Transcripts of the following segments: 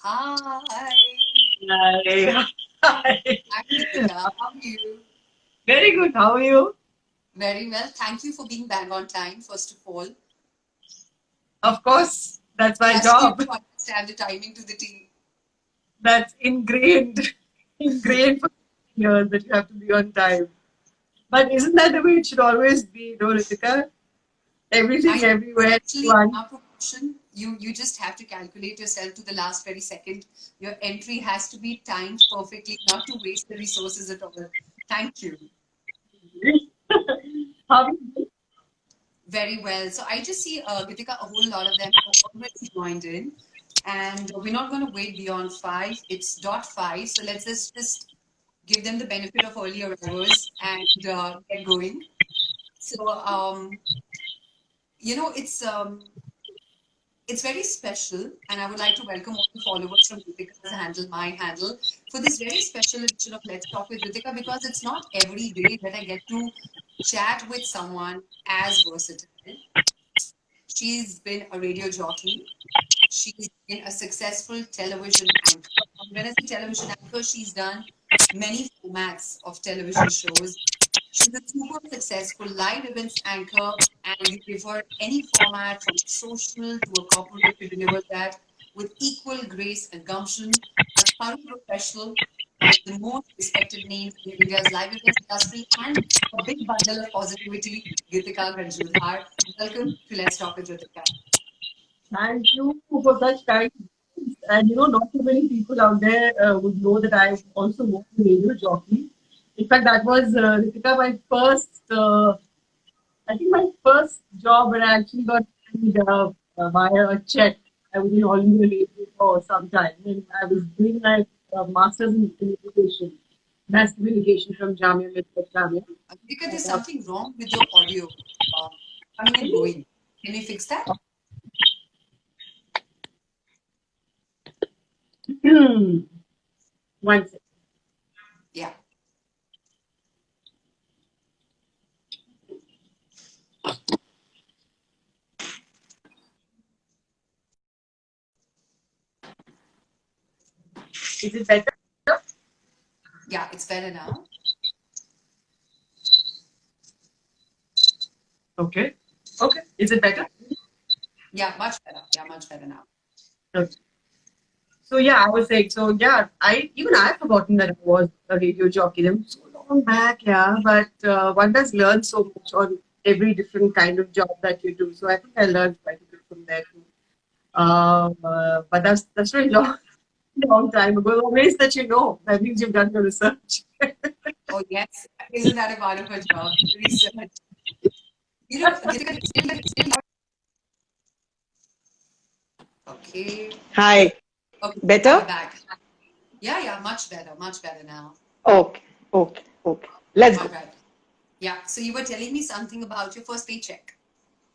Hi. Hi. Hi. I'm Ritika. How are you? Very good. How are you? Very well. Thank you for being bang on time, first of all. Of course, that's my Trust you job. to understand the timing to the T. That's ingrained for years that you have to be on time. But isn't that the way it should always be, no, Ritika? Everything, I everywhere, actually in everyone. our promotion, you just have to calculate yourself to the last very second. Your entry has to be timed perfectly, not to waste the resources at all. Thank you. How are you? Very well. So I just see, Gitikka, a whole lot of them have already joined in. And we're not going to wait beyond 5. It's dot 5. So let's just give them the benefit of earlier hours and get going. So, you know, it's very special, and I would like to welcome all the followers from Ritika's handle, my handle, for this very special edition of Let's Talk with Ritika, because it's not every day that I get to chat with someone as versatile. She's been a radio jockey. She's been a successful television anchor. And when I say television anchor, she's done many formats of television shows. She's a super successful live events anchor, and you give her any format from social to a corporate to deliver that with equal grace and gumption. A thorough professional, one of the most respected names in India's live events industry, and a big bundle of positivity, Gitikka Ganju Dhar. Welcome to Let's Talk with Ritika. Thank you for such kind words. And not so many people out there would know that I also was a radio jockey. In fact, that was Ritika, my first. I think my first job when I actually got paid via a check. I was in All India Radio for some time, and I was doing my master's in communication, mass communication from Jamia Millet Jamia. Gitikka, there's something wrong with your audio uh, coming and going. Can we fix that? One second. Yeah. Is it better? Yeah, it's better now. Okay. Okay. Is it better? Yeah, much better. Yeah, much better now. Okay. So yeah, I was saying. So yeah, I've forgotten that I was a radio jockey. Them so long back, yeah. But one does learn so much on every different kind of job that you do. So I think I learned quite a bit from there too. But that's very long time ago. Always that that means you've done your research. Oh, yes. Isn't that a part of her job? Research. You know, Gitika, okay. Hi, Okay, now we're better? back. Yeah, much better now. Okay, okay. Let's All go. right. Yeah, so you were telling me something about your first paycheck.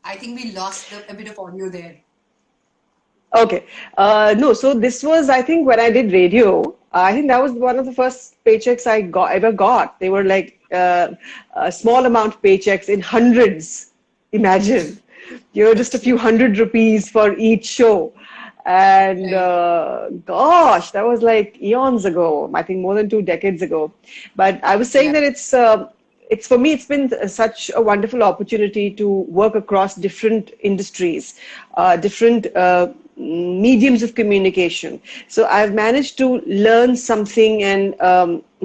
I think we lost a bit of audio there. Okay. No, so this was, I think, when I did radio. I think that was one of the first paychecks I ever got. They were like a small amount paychecks in hundreds. Imagine, just a few hundred rupees for each show. And Right. gosh, that was like eons ago. I think more than 2 decades ago. But I was saying Yeah. that it's for me, it's been such a wonderful opportunity to work across different industries, different mediums of communication. So I've managed to learn something and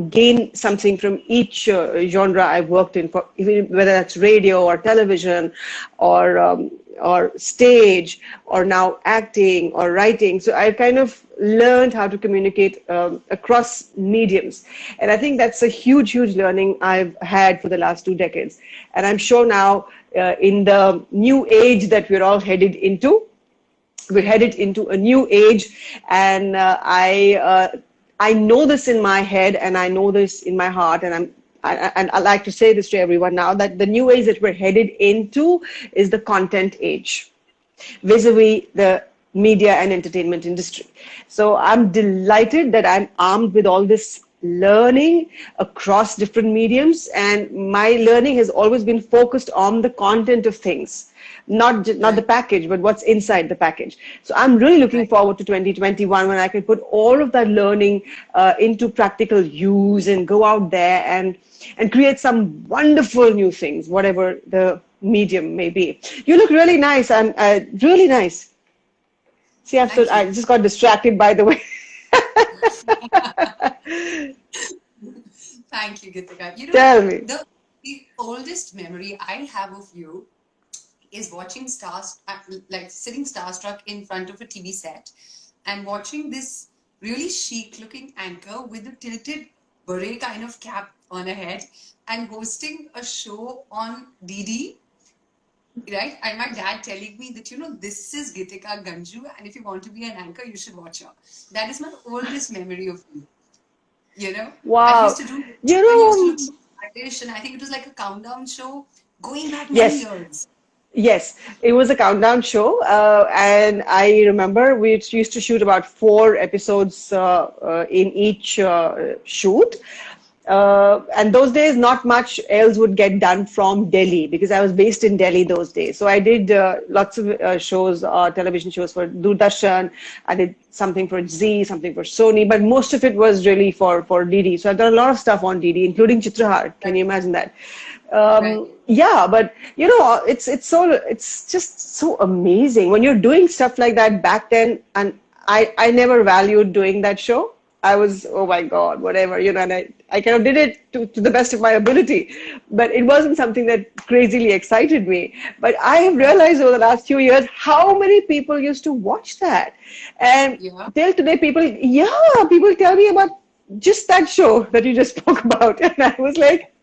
gain something from each genre I've worked in, for even whether that's radio or television or stage or now acting or writing. So I've kind of learned how to communicate across mediums. And I think that's a huge learning I've had for the last 2 decades. And I'm sure now in the new age that we're all headed into, we're headed into a new age, and I know this in my head, and I know this in my heart, and I like to say this to everyone now, that the new age that we're headed into is the content age, vis-a-vis the media and entertainment industry. So I'm delighted that I'm armed with all this learning across different mediums, and my learning has always been focused on the content of things, not the package, but what's inside the package. So I'm really looking forward to 2021 when I can put all of that learning into practical use and go out there and create some wonderful new things, whatever the medium may be. You look really nice, and really nice. See, I just got distracted, by the way. Thank you, Gitikka. You know, Tell me. the oldest memory I have of you is watching like sitting starstruck in front of a TV set and watching this really chic-looking anchor with a tilted beret kind of cap on her head and hosting a show on DD. Right? And my dad telling me that, you know, this is Gitikka Ganju, and if you want to be an anchor, you should watch her. That is my oldest memory of you. You know? Wow. I used to do, You I know, used to look stylish, and I think it was like a countdown show going back many years. Yes, it was a countdown show, and I remember we used to shoot about 4 episodes in each shoot. And those days, not much else would get done from Delhi because I was based in Delhi those days. So I did lots of shows, television shows for Doordarshan. I did something for Z, something for Sony, but most of it was really for DD. So I've done a lot of stuff on DD, including Chitrahar. Can you imagine that? Yeah, but you know, it's just so amazing when you're doing stuff like that back then. And I never valued doing that show. I was, oh my God, whatever, you know, and I kind of did it to the best of my ability, but it wasn't something that crazily excited me. But I have realized over the last few years how many people used to watch that. And till today, people tell me about just that show that you just spoke about. And I was like,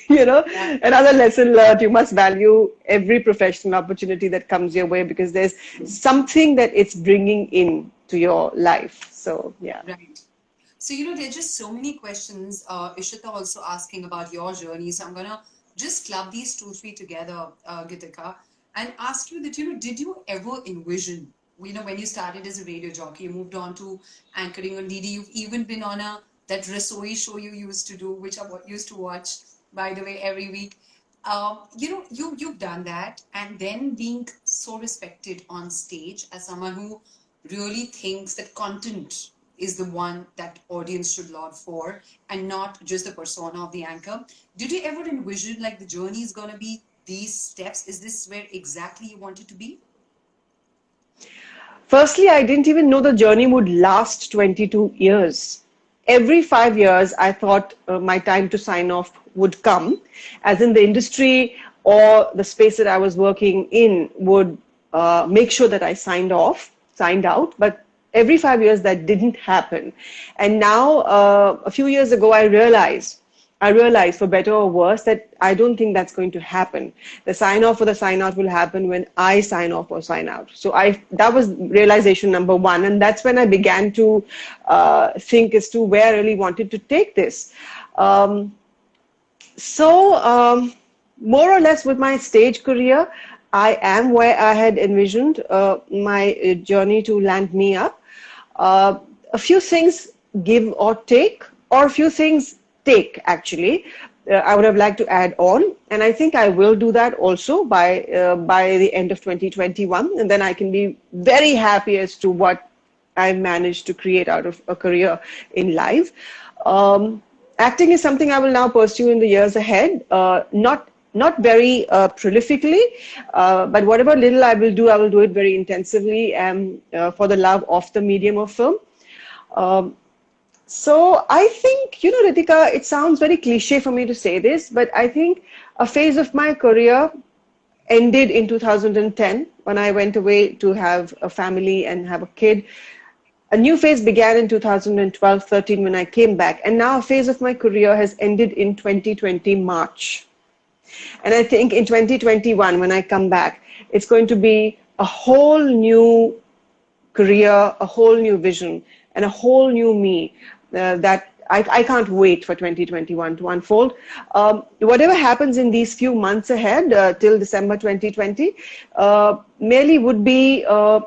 you know, another lesson learned, you must value every professional opportunity that comes your way because there's something that it's bringing in to your life. So, yeah. Right. So, you know, there's just so many questions. Ishita also asking about your journey. So I'm going to just club these 2-3 together, Gitikka, and ask you that, you know, did you ever envision, you know, when you started as a radio jockey, you moved on to anchoring on DD, you've even been on that Rasoi show you used to do, which I used to watch, by the way, every week. You know, you've done that, and then being so respected on stage as someone who really thinks that content is the one that audience should laud for and not just the persona of the anchor. Did you ever envision like the journey is going to be these steps? Is this where exactly you wanted to be? Firstly, I didn't even know the journey would last 22 years. Every 5 years, I thought my time to sign off would come, as in the industry or the space that I was working in would make sure that I signed out, but every 5 years that didn't happen. And now, a few years ago, I realized, for better or worse, that I don't think that's going to happen. The sign off or the sign out will happen when I sign off or sign out. So that was realization number 1. And that's when I began to think as to where I really wanted to take this. More or less with my stage career, I am where I had envisioned my journey to land me up. A few things give or take, or a few things take, actually. I would have liked to add on, and I think I will do that also by the end of 2021, and then I can be very happy as to what I managed to create out of a career in live. Acting is something I will now pursue in the years ahead, not very prolifically, but whatever little I will do it very intensively and for the love of the medium of film. So I think, you know, Ritika, it sounds very cliche for me to say this, but I think a phase of my career ended in 2010 when I went away to have a family and have a kid. A new phase began in 2012-13 when I came back, and now a phase of my career has ended in 2020 March. And I think in 2021, when I come back, it's going to be a whole new career, a whole new vision, and a whole new me that I can't wait for 2021 to unfold. Whatever happens in these few months ahead till December 2020 merely would be a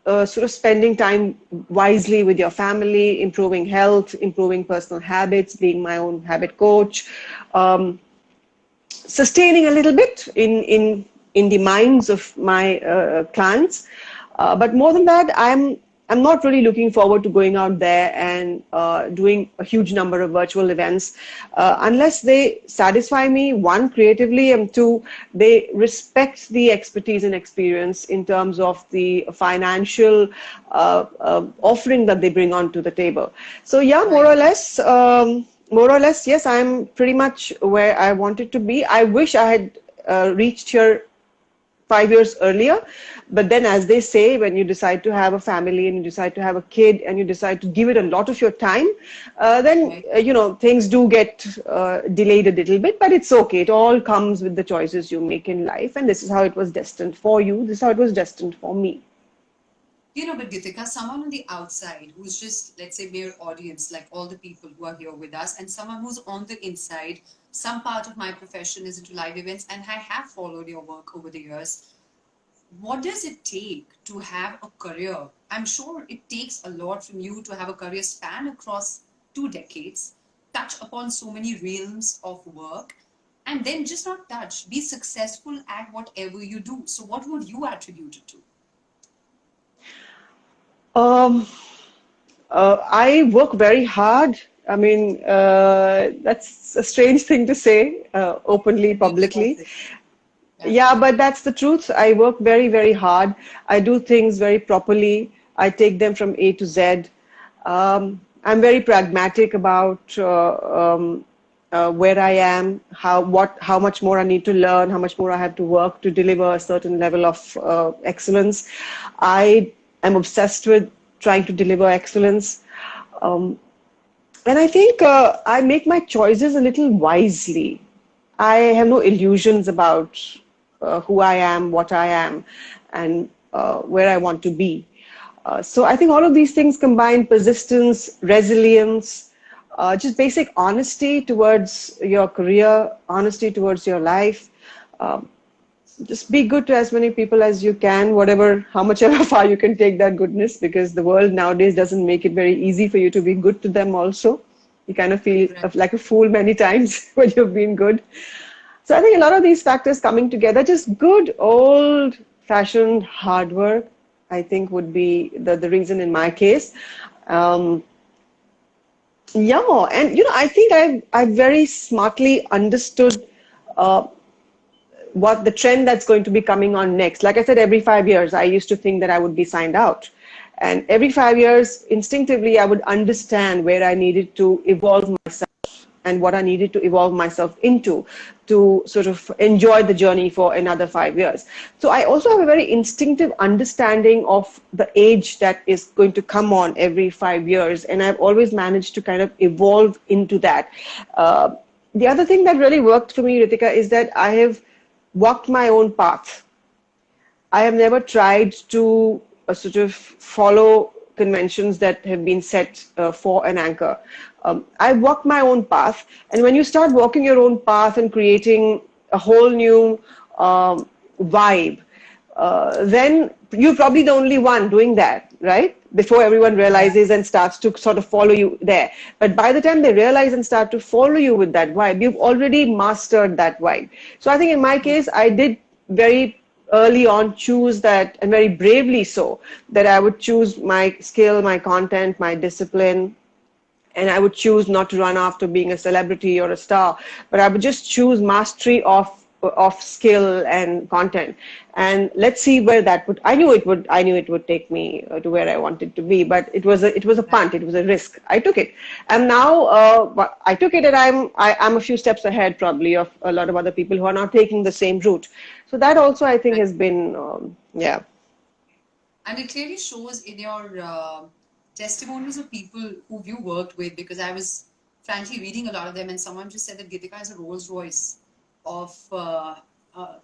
sort of spending time wisely with your family, improving health, improving personal habits, being my own habit coach, sustaining a little bit in the minds of my clients. But more than that, I'm not really looking forward to going out there and doing a huge number of virtual events unless they satisfy me, one, creatively, and two, they respect the expertise and experience in terms of the financial offering that they bring onto the table. So yeah, more or less, yes, I'm pretty much where I wanted to be. I wish I had reached here 5 years earlier. But then, as they say, when you decide to have a family and you decide to have a kid and you decide to give it a lot of your time, then, things do get delayed a little bit, but it's okay. It all comes with the choices you make in life. And this is how it was destined for you. This is how it was destined for me. But Gitikka, someone on the outside who's just, let's say, mere audience, like all the people who are here with us, and someone who's on the inside, some part of my profession is into live events, and I have followed your work over the years. What does it take to have a career? I'm sure it takes a lot from you to have a career span across 2 decades, touch upon so many realms of work, and then just not touch, be successful at whatever you do. So what would you attribute it to? I work very hard. I mean, that's a strange thing to say openly, publicly. Yeah, but that's the truth. I work very, very hard. I do things very properly. I take them from A to Z. I'm very pragmatic about where I am, how much more I need to learn, how much more I have to work to deliver a certain level of excellence. I am obsessed with trying to deliver excellence. And I think I make my choices a little wisely. I have no illusions about who I am, what I am, and where I want to be. So I think all of these things combine persistence, resilience, just basic honesty towards your career, honesty towards your life. Just be good to as many people as you can, how much ever far you can take that goodness, because the world nowadays doesn't make it very easy for you to be good to them also. You kind of feel like a fool many times when you've been good. So I think a lot of these factors coming together, just good old-fashioned hard work, I think would be the reason in my case. And I think I've very smartly understood what the trend that's going to be coming on next. Like I said, every 5 years, I used to think that I would be signed out. And every 5 years, instinctively, I would understand where I needed to evolve myself and what I needed to evolve myself into to sort of enjoy the journey for another 5 years. So I also have a very instinctive understanding of the age that is going to come on every 5 years. And I've always managed to kind of evolve into that. The other thing that really worked for me, Ritika, is that I have walked my own path. I have never tried to sort of follow conventions that have been set for an anchor. I walked my own path, and when you start walking your own path and creating a whole new vibe, then you're probably the only one doing that, right? Before everyone realizes and starts to sort of follow you there. But by the time they realize and start to follow you with that vibe, you've already mastered that vibe. So I think in my case, I did very early on choose that, and very bravely so, that I would choose my skill, my content, my discipline, and I would choose not to run after being a celebrity or a star, but I would just choose mastery of skill and content. And let's see where that would. I knew it would take me to where I wanted to be, but it was a punt. It was a risk. I took it, and now I took it, and I'm a few steps ahead probably of a lot of other people who are now taking the same route. So that also, I think, has been And it clearly shows in your testimonies of people who you worked with, because I was frankly reading a lot of them, and someone just said that Gitikka is a Rolls Royce of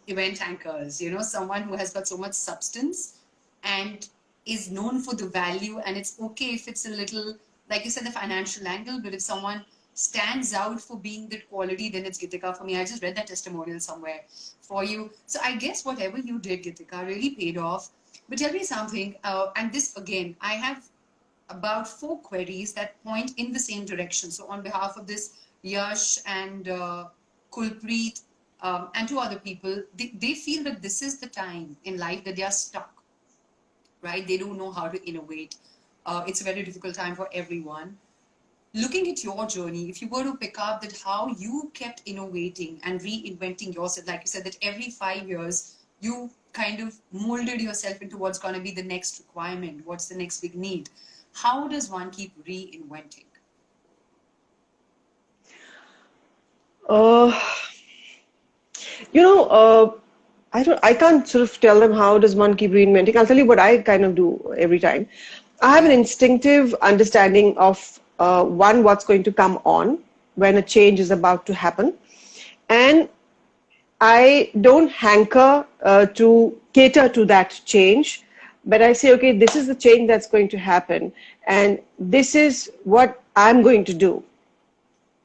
event anchors, someone who has got so much substance and is known for the value. And it's okay if it's a little, like you said, the financial angle, but if someone stands out for being that quality, then it's Gitikka for me. I just read that testimonial somewhere for you. So I guess whatever you did, Gitikka, really paid off. But tell me something, and this again, I have about 4 queries that point in the same direction. So, on behalf of this Yash and Kulpreet and 2 other people, they feel that this is the time in life that they are stuck, right? They don't know how to innovate. It's a very difficult time for everyone. Looking at your journey, if you were to pick up that how you kept innovating and reinventing yourself, like you said, that every 5 years you kind of molded yourself into what's going to be the next requirement, what's the next big need. How does one keep reinventing? Uh, I can't sort of tell them how does one keep reinventing. I'll tell you what I kind of do every time. I have an instinctive understanding of one, what's going to come on when a change is about to happen, and I don't hanker to cater to that change, but I say, okay, this is the change that's going to happen, and this is what I'm going to do.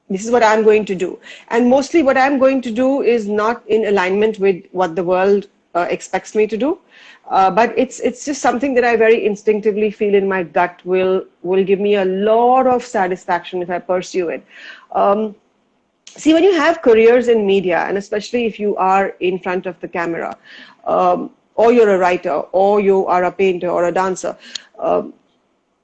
This is what I'm going to do. And mostly what I'm going to do is not in alignment with what the world expects me to do. But it's just something that I very instinctively feel in my gut will give me a lot of satisfaction if I pursue it. See, when you have careers in media, and especially if you are in front of the camera, or you're a writer, or you are a painter or a dancer,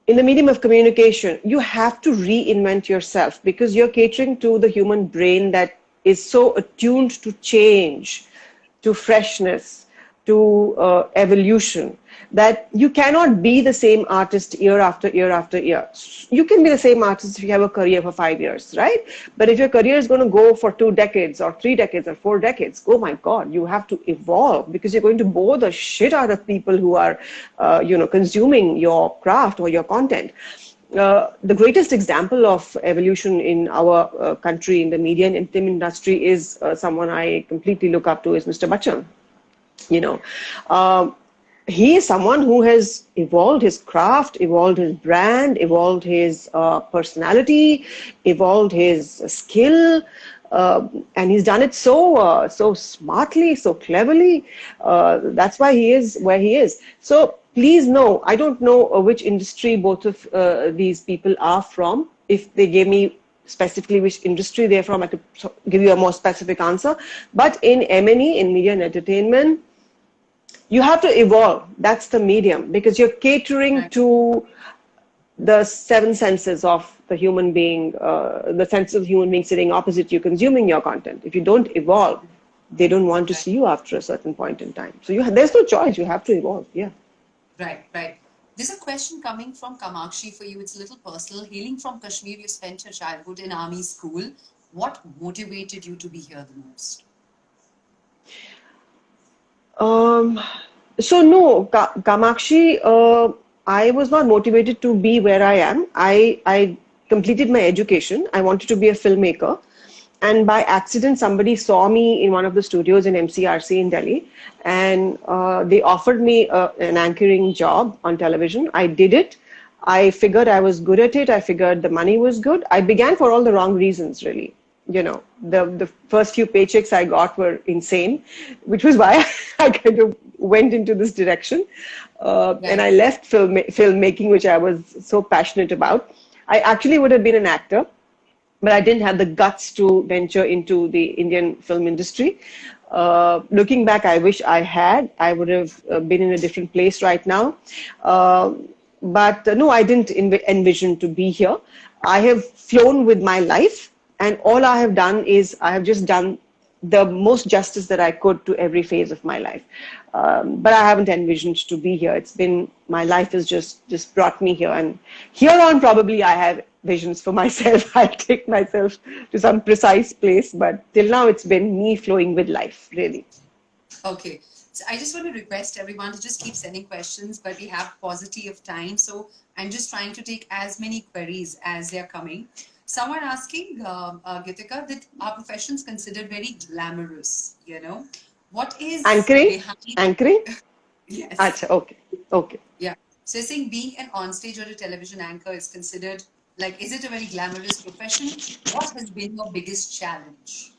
in the medium of communication, you have to reinvent yourself because you're catering to the human brain that is so attuned to change, to freshness, to evolution, that you cannot be the same artist year after year after year. You can be the same artist if you have a career for 5 years, right? But if your career is going to go for 2 decades or 3 decades or 4 decades, oh my God, you have to evolve because you're going to bore the shit out of people who are, consuming your craft or your content. The greatest example of evolution in our country, in the media and film industry, is someone I completely look up to, is Mr. Bachchan. He is someone who has evolved his craft, evolved his brand, evolved his personality, evolved his skill, and he's done it so smartly, so cleverly. That's why he is where he is. So please know, I don't know which industry both of these people are from. If they gave me specifically which industry they're from, I could give you a more specific answer. But in M&E, in media and entertainment, you have to evolve. That's the medium, because you're catering to the 7 senses of the human being, the sense of the human being sitting opposite you, consuming your content. If you don't evolve, they don't want to see you after a certain point in time. So there's no choice. You have to evolve. Yeah. Right. There's a question coming from Kamakshi for you. It's a little personal. Hailing from Kashmir, you spent your childhood in army school. What motivated you to be here the most? So no, Kamakshi, I was not motivated to be where I am. I completed my education. I wanted to be a filmmaker. And by accident, somebody saw me in one of the studios in MCRC in Delhi. And they offered me an anchoring job on television. I did it. I figured I was good at it. I figured the money was good. I began for all the wrong reasons, really. The first few paychecks I got were insane, which was why I kind of went into this direction. And I left filmmaking, which I was so passionate about. I actually would have been an actor, but I didn't have the guts to venture into the Indian film industry. Looking back, I wish I had. I would have been in a different place right now. But no, I didn't envision to be here. I have flown with my life. And all I have done is I have just done the most justice that I could to every phase of my life. But I haven't envisioned to be here. It's been, my life has just brought me here. And here on, probably I have visions for myself. I'll take myself to some precise place. But till now, it's been me flowing with life, really. Okay. So I just want to request everyone to just keep sending questions, but we have paucity of time. So I'm just trying to take as many queries as they're coming. Someone asking, Gitikka, that our profession is considered very glamorous, What is Anchoring? Anchoring? Yes. Achha, okay. Yeah. So you're saying being an onstage or a television anchor is considered, is it a very glamorous profession? What has been your biggest challenge?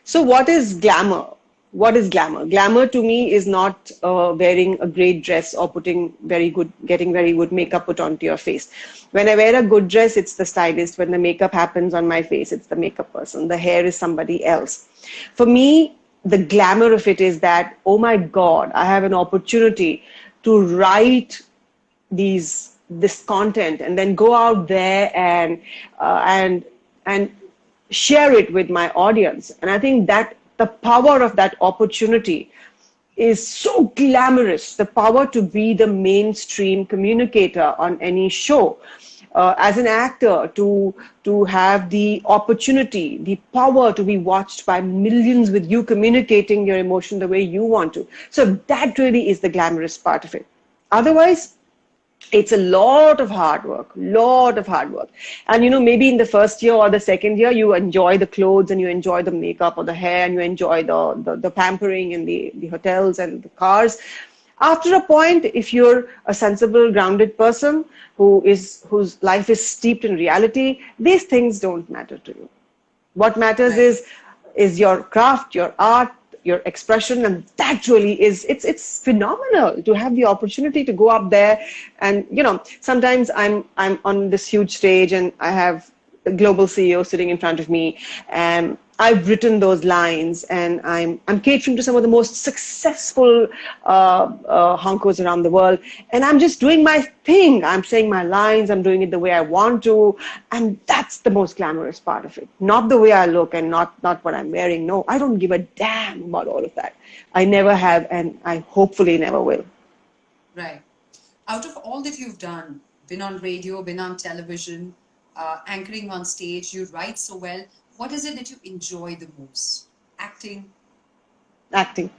So what is glamour? what is glamour? Glamour to me is not wearing a great dress or getting very good makeup put onto your face. When I wear a good dress, it's the stylist. When the makeup happens on my face, it's the makeup person. The hair is somebody else. For me, the glamour of it is that, oh my God, I have an opportunity to write this content and then go out there and share it with my audience. And I think that the power of that opportunity is so glamorous. The power to be the mainstream communicator on any show. As an actor, to have the opportunity, the power to be watched by millions with you communicating your emotion the way you want to. So that really is the glamorous part of it. Otherwise, it's a lot of hard work. And maybe in the first year or the second year, you enjoy the clothes and you enjoy the makeup or the hair and you enjoy the pampering and the hotels and the cars. After a point, if you're a sensible, grounded person whose life is steeped in reality, these things don't matter to you. What matters is your craft, your art, your expression, and that really is, it's phenomenal to have the opportunity to go up there. And sometimes I'm on this huge stage and I have a global CEO sitting in front of me, and I've written those lines, and I'm catering to some of the most successful honkos around the world, and I'm just doing my thing. I'm saying my lines, I'm doing it the way I want to, and that's the most glamorous part of it. Not the way I look and not what I'm wearing. No, I don't give a damn about all of that. I never have, and I hopefully never will. Right. Out of all that you've done, been on radio, been on television, anchoring on stage, you write so well. What is it that you enjoy the most? Acting? Acting.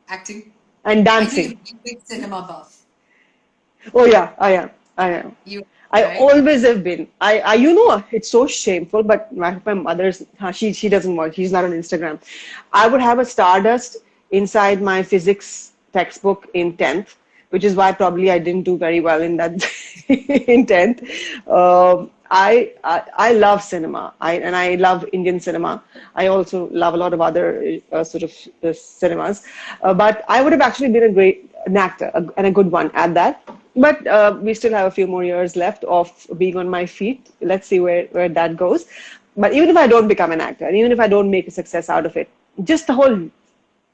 I And dancing. know you're a big cinema buff. Oh yeah, I am. I always have been. It's so shameful, but my mother's, she doesn't watch, she's not on Instagram. I would have a Stardust inside my physics textbook in 10th, which is why probably I didn't do very well in that in 10th. I love cinema, and I love Indian cinema. I also love a lot of other cinemas. But I would have actually been an actor, and a good one at that. But we still have a few more years left of being on my feet. Let's see where that goes. But even if I don't become an actor, and even if I don't make a success out of it, just the whole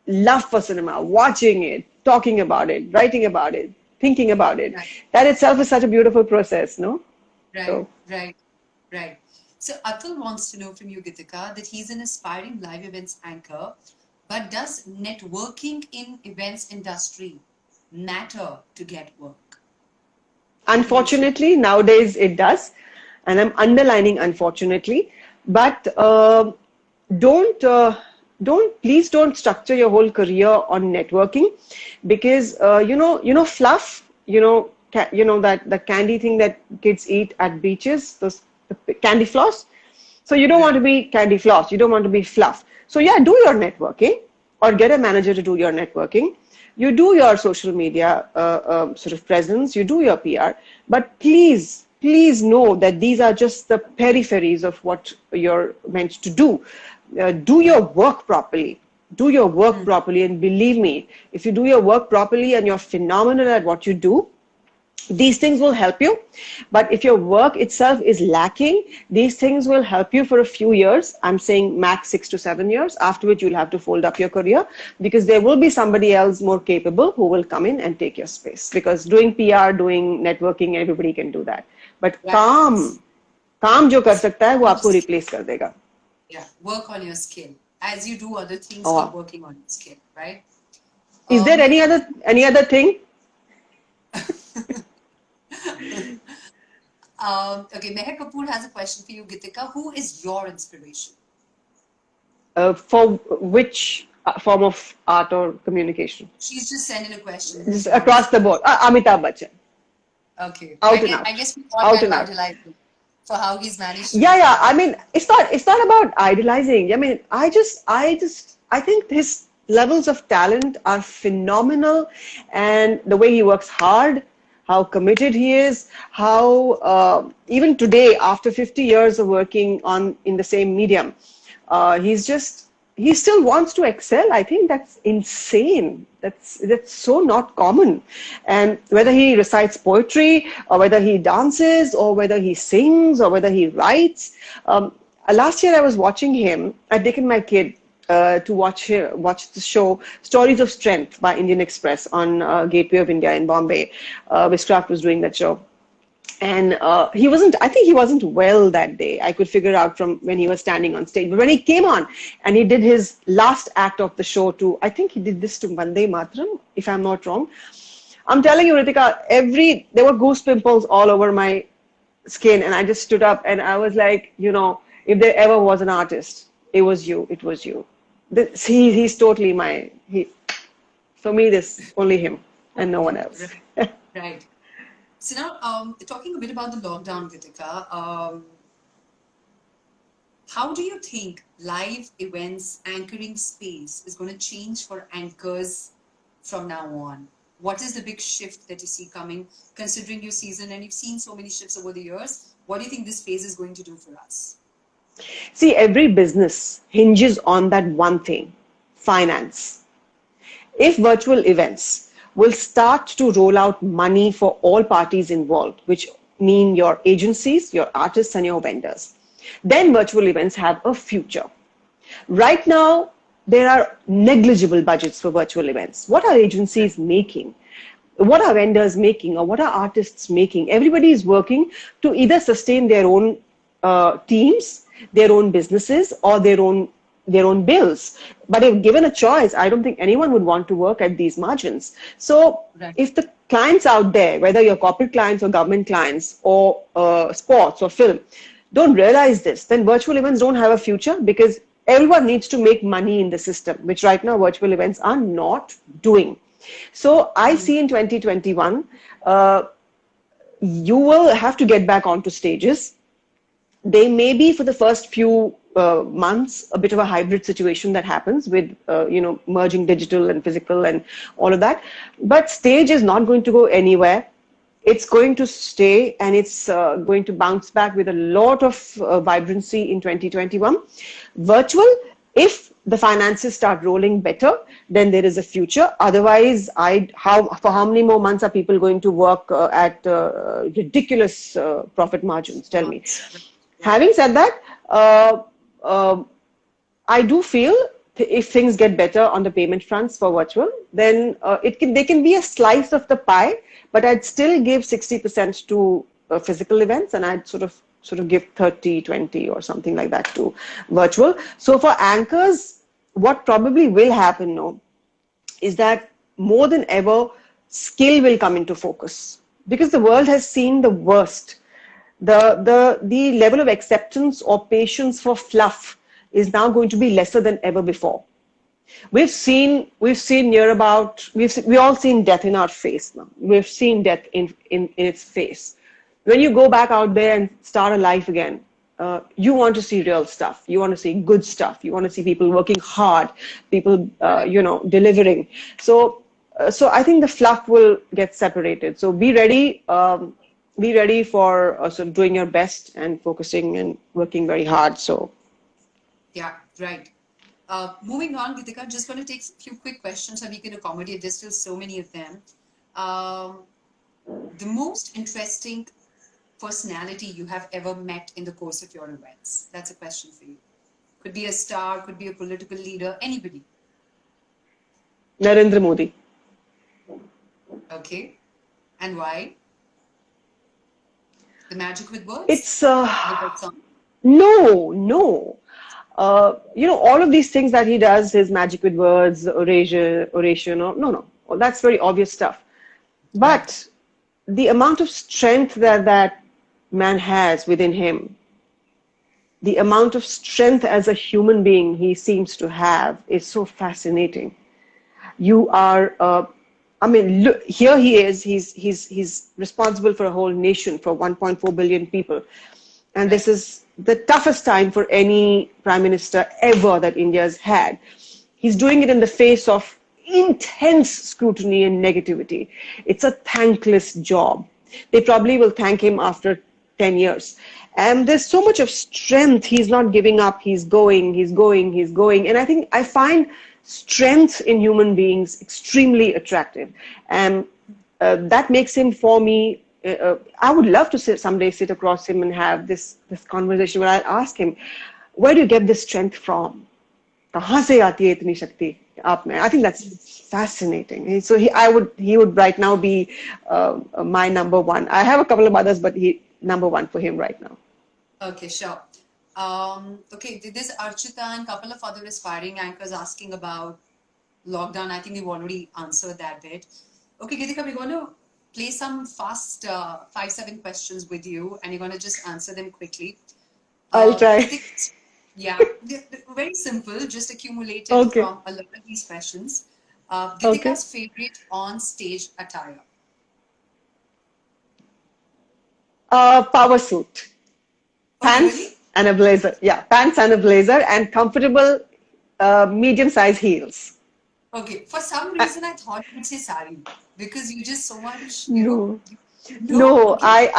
love for cinema, watching it, talking about it, writing about it, thinking about it, that itself is such a beautiful process, no? Right. So Atul wants to know from you, Gitikka, that he's an aspiring live events anchor, but does networking in events industry matter to get work? Unfortunately, nowadays it does, and I'm underlining unfortunately. But please don't structure your whole career on networking, because fluff, that the candy thing that kids eat at beaches, the candy floss. So you don't want to be candy floss, you don't want to be fluff. So yeah, do your networking, or get a manager to do your networking. You do your social media presence, you do your PR, but please know that these are just the peripheries of what you're meant to do. Do your work properly. And believe me, if you do your work properly and you're phenomenal at what you do, these things will help you. But if your work itself is lacking, these things will help you for a few years. I'm saying max 6 to 7 years, after which you'll have to fold up your career, because there will be somebody else more capable who will come in and take your space. Because doing PR, doing networking, everybody can do that. But काम जो कर सकता है वो आपको replace कर देगा. Yeah, work on your skill. As you do other things, keep working on your skill, right? Is there any other thing? Okay, Meher Kapoor has a question for you, Gitikka. Who is your inspiration? For which form of art or communication? She's just sending a question. Just across the board. Amitabh Bachchan. Okay. I guess we all can idolize him for how he's managed to I mean, it's not about idolizing. I mean, I think his levels of talent are phenomenal, and the way he works hard, how committed he is, how even today, after 50 years of working in the same medium, he's just he still wants to excel. I think that's insane. That's so not common. And whether he recites poetry, or whether he dances, or whether he sings, or whether he writes. Last year I was watching him. I'd taken my kid to watch the show Stories of Strength by Indian Express on Gateway of India in Bombay. Wishcraft was doing that show. And I think he wasn't well that day. I could figure out from when he was standing on stage. But when he came on and he did his last act of the show I think he did this to Vande Mataram, if I'm not wrong. I'm telling you, Ritika, there were goose pimples all over my skin. And I just stood up and I was like, if there ever was an artist, it was you. It was you. He's totally for me, this only him and no one else. Right. So now, talking a bit about the lockdown, Gitikka, how do you think live events anchoring space is going to change for anchors from now on? What is the big shift that you see coming, considering your season, and you've seen so many shifts over the years? What do you think this phase is going to do for us? See, every business hinges on that one thing, finance. If virtual events will start to roll out money for all parties involved, which mean your agencies, your artists, and your vendors, then virtual events have a future. Right now, there are negligible budgets for virtual events. What are agencies making? What are vendors making? Or what are artists making? Everybody is working to either sustain their own teams, their own businesses, or their own bills. But if given a choice, I don't think anyone would want to work at these margins. So if the clients out there, whether you're corporate clients or government clients or sports or film, don't realize this, then virtual events don't have a future, because everyone needs to make money in the system, which right now virtual events are not doing. So I see in 2021, you will have to get back onto stages. They may be, for the first few months, a bit of a hybrid situation that happens with, merging digital and physical and all of that. But stage is not going to go anywhere. It's going to stay, and it's going to bounce back with a lot of vibrancy in 2021. Virtual, if the finances start rolling better, then there is a future. Otherwise, for how many more months are people going to work at ridiculous profit margins? Tell me. Having said that, I do feel if things get better on the payment fronts for virtual, then they can be a slice of the pie, but I'd still give 60% to physical events, and I'd sort of give 30, 20 or something like that to virtual. So for anchors, what probably will happen now is that more than ever, skill will come into focus, because the world has seen the worst. The level of acceptance or patience for fluff is now going to be lesser than ever before. We've all seen death in our face now. We've seen death in its face. When you go back out there and start a life again, you want to see real stuff. You want to see good stuff. You want to see people working hard, people delivering. So I think the fluff will get separated. So be ready. Be ready for sort of doing your best and focusing and working very hard. So, yeah, right. Moving on, Gitikka, just going to take a few quick questions so we can accommodate. There's still so many of them. The most interesting personality you have ever met in the course of your events? That's a question for you. Could be a star, could be a political leader, anybody. Narendra Modi. Okay. And why? The magic with words? It's no. All of these things that he does, his magic with words, oration, no. Well, that's very obvious stuff. But the amount of strength that man has within him, the amount of strength as a human being he seems to have is so fascinating. You are look, here he is, he's responsible for a whole nation, for 1.4 billion people. And this is the toughest time for any prime minister ever that India's had. He's doing it in the face of intense scrutiny and negativity. It's a thankless job. They probably will thank him after 10 years. And there's so much of strength. He's not giving up. He's going, he's going, he's going. And I think I find strength in human beings extremely attractive. And that makes him, for me, I would love to someday sit across him and have this conversation where I'll ask him, where do you get this strength from? कहाँ से आती है इतनी शक्ति आप में? I think that's fascinating. So he would right now be my number one. I have a couple of others, but he number one for him right now. Okay, sure. Okay, there's Archita and a couple of other aspiring anchors asking about lockdown. I think we've already answered that bit. Okay, Gitikka, we're going to play some fast 5-7 questions with you, and you're going to just answer them quickly. I'll try. Yeah, they're very simple, just accumulated Okay. from a lot of these questions. Gitikka's favorite on-stage attire? Power suit. Oh, Pants really? and a blazer. Yeah, pants and a blazer and comfortable medium-sized heels. Okay, for some reason I thought you'd say sari because you just so much, No. No, No, okay.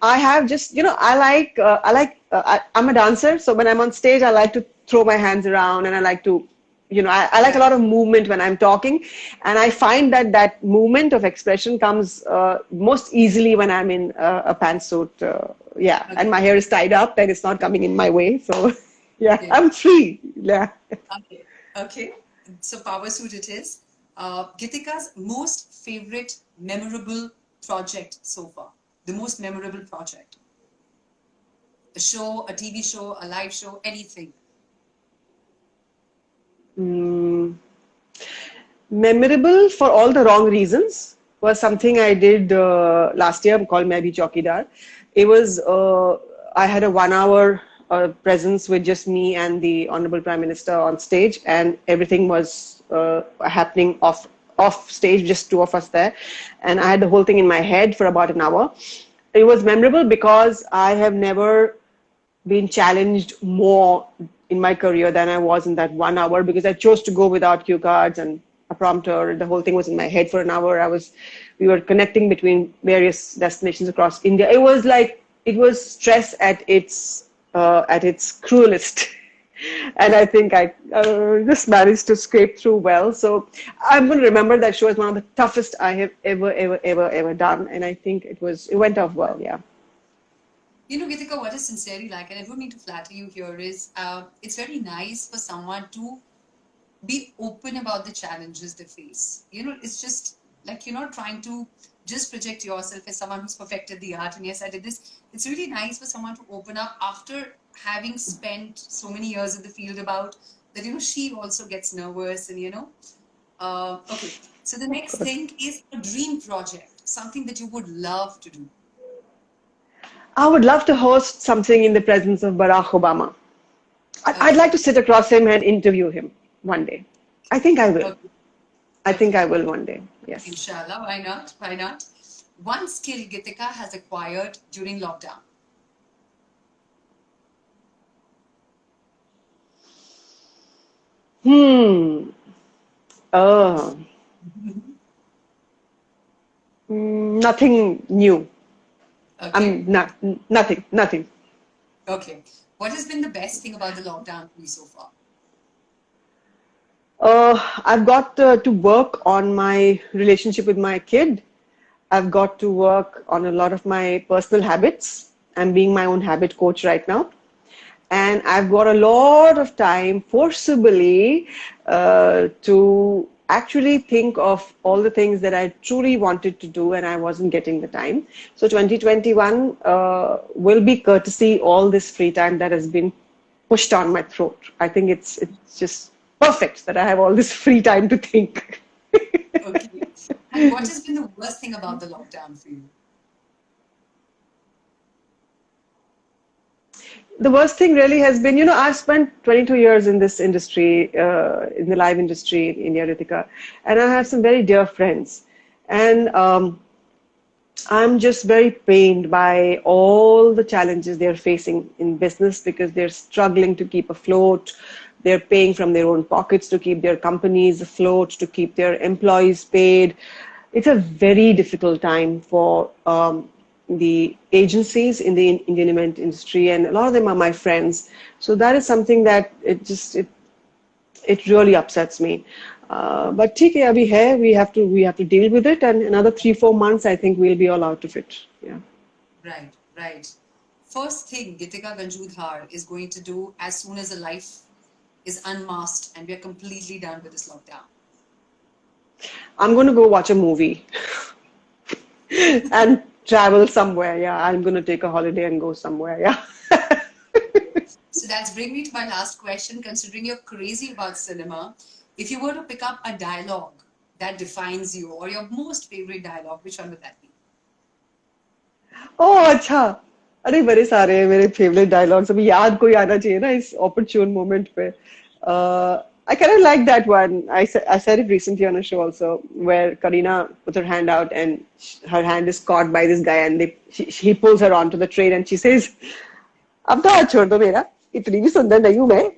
I have just, I'm a dancer. So when I'm on stage, I like to throw my hands around, and I like to, I like a lot of movement when I'm talking. And I find that movement of expression comes most easily when I'm in a pantsuit. Yeah. Okay. And my hair is tied up and it's not coming in my way. So yeah, Okay. I'm free. Yeah. Okay. So power suit it is. Gitikka's most favorite memorable project so far. The most memorable project. A show, a TV show, a live show, anything. Memorable for all the wrong reasons was something I did last year called Main Bhi Chaukidar. It was, I had a 1 hour presence with just me and the Honorable Prime Minister on stage, and everything was happening off stage, just two of us there. And I had the whole thing in my head for about an hour. It was memorable because I have never been challenged more in my career than I was in that 1 hour, because I chose to go without cue cards and a prompter. The whole thing was in my head for an hour. We were connecting between various destinations across India. It was stress at its cruelest. And I think I just managed to scrape through well. So I'm going to remember that show as one of the toughest I have ever done. And I think it went off well, yeah. Gitikka, what I sincerely like, and I don't mean to flatter you here, is it's very nice for someone to be open about the challenges they face. It's just like you're not trying to just project yourself as someone who's perfected the art and yes, I did this. It's really nice for someone to open up after having spent so many years in the field about that, she also gets nervous and, okay. So the next thing is a dream project, something that you would love to do. I would love to host something in the presence of Barack Obama. I'd like to sit across him and interview him one day. I think I will. Okay. I think I will one day. Yes. Inshallah. Why not? Why not? One skill Gitikka has acquired during lockdown. Nothing new. Okay. Nothing. Okay. What has been the best thing about the lockdown for you so far? I've got to work on my relationship with my kid. I've got to work on a lot of my personal habits. I'm being my own habit coach right now. And I've got a lot of time forcibly to actually think of all the things that I truly wanted to do and I wasn't getting the time. So 2021 will be courtesy all this free time that has been pushed on my throat. I think it's just perfect that I have all this free time to think. Okay. And what has been the worst thing about the lockdown for you? The worst thing really has been, I've spent 22 years in this industry, in the live industry in India, Ritika, and I have some very dear friends. And I'm just very pained by all the challenges they're facing in business because they're struggling to keep afloat. They're paying from their own pockets to keep their companies afloat, to keep their employees paid. It's a very difficult time for the agencies in the Indian event industry, and a lot of them are my friends. So that is something that it really upsets me. But ठीक है, अभी है, we have to deal with it, and another 3-4 months I think we'll be all out of it. Yeah. Right, right. First thing Gitikka Ganju Dhar is going to do as soon as the life is unmasked and we are completely done with this lockdown. I'm going to go watch a movie and travel somewhere. Yeah, I'm going to take a holiday and go somewhere. Yeah. So that's bring me to my last question. Considering you're crazy about cinema, if you were to pick up a dialogue that defines you or your most favorite dialogue, which one would that be? Oh, अच्छा. अरे बड़े सारे हैं मेरे favourite dialogues. अभी याद कोई आना चाहिए ना इस opportune moment पे. I kind of like that one. I said it recently on a show also, where Karina puts her hand out and her hand is caught by this guy, and he pulls her onto the train, and she says, "अब तो हाथ छोड़ दो मेरा, इतनी भी सुंदर नहीं हूँ मैं."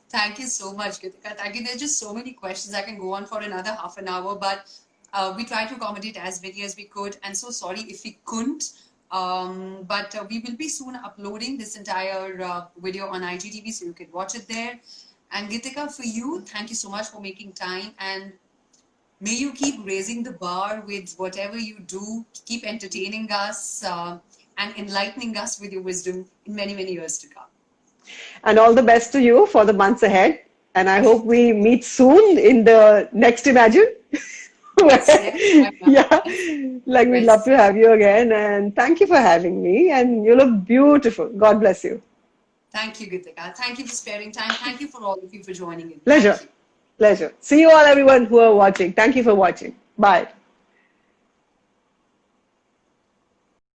Thank you so much, Gitikka. Thank you. There's just so many questions. I can go on for another half an hour, but we tried to accommodate as many as we could. And so sorry if we couldn't. But we will be soon uploading this entire video on IGTV, so you can watch it there. And Gitikka, for you, thank you so much for making time. And may you keep raising the bar with whatever you do. Keep entertaining us and enlightening us with your wisdom in many, many years to come. And all the best to you for the months ahead. And I hope we meet soon in the next Imagine. Yeah, like we'd love to have you again. And thank you for having me. And you look beautiful. God bless you. Thank you, Gitikka. Thank you for sparing time. Thank you for all of you for joining in. Pleasure. Pleasure. See you all, everyone who are watching. Thank you for watching. Bye.